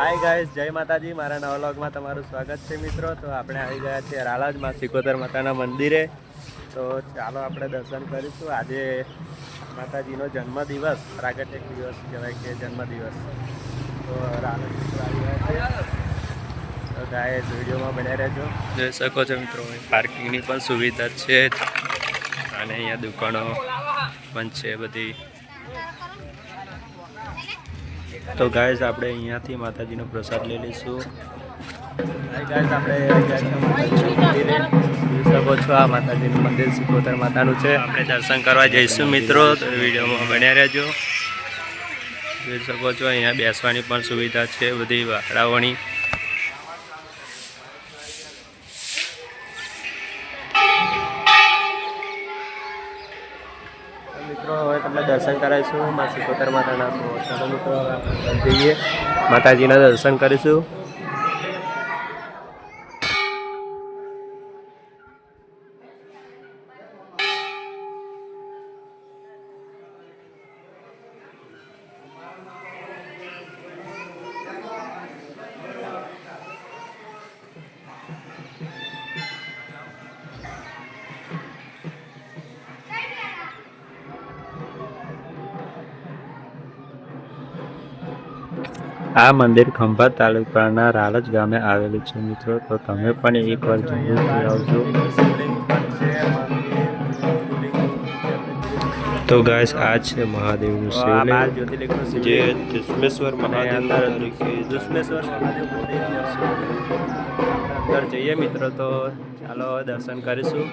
Hi guys, જય માતાજી. મારા નવા વ્લોગમાં તમારું સ્વાગત છે મિત્રો. તો આપણે આવી ગયા છીએ રાલાજમાં સિકોતર માતાના મંદિરે. તો ચાલો આપણે દર્શન કરીશું. આજે માતાજીનો જન્મદિવસ, પ્રાગટ્ય દિવસ કહેવાય કે જન્મદિવસ. તો રાલાજ આવી ગયા છે. તો ગાઈસ વિડીયોમાં બન્યા રહેજો. જોઈ શકો છો મિત્રો, પાર્કિંગની પણ સુવિધા છે અને અહીંયા દુકાનો પણ છે બધી. તો ગાઈસ આપણે અહીંયાથી માતાજીનો પ્રસાદ લઈ લઈશું. ગાઈસ આપણે જોઈ શકો છો, આ માતાજીનું મંદિર સિકોતર માતાનું છે. આપણે દર્શન કરવા જઈશું મિત્રો, તો વિડીયોમાં બન્યા રહેજો. જોઈ શકો છો અહીંયા બેસવાની પણ સુવિધા છે બધી વાડાઓની. મિત્રો હવે તમને દર્શન કરાવીશું માં સિકોતર માતાના. તો ચાલો મિત્રો જઈએ, માતાજીના દર્શન કરીશું. આ મંદિર ખંભાત તાલુકાના રાલજ ગામે આવેલું છે મિત્રો. તો તમે પણ એકવાર જરૂરથી આવજો. તો ગાઈસ આ છે મહાદેવનું શિવલિંગ, જે દુષ્મેશ્વર મહાદેવ અંદર જઈએ મિત્રો. તો ચાલો દર્શન કરીશું.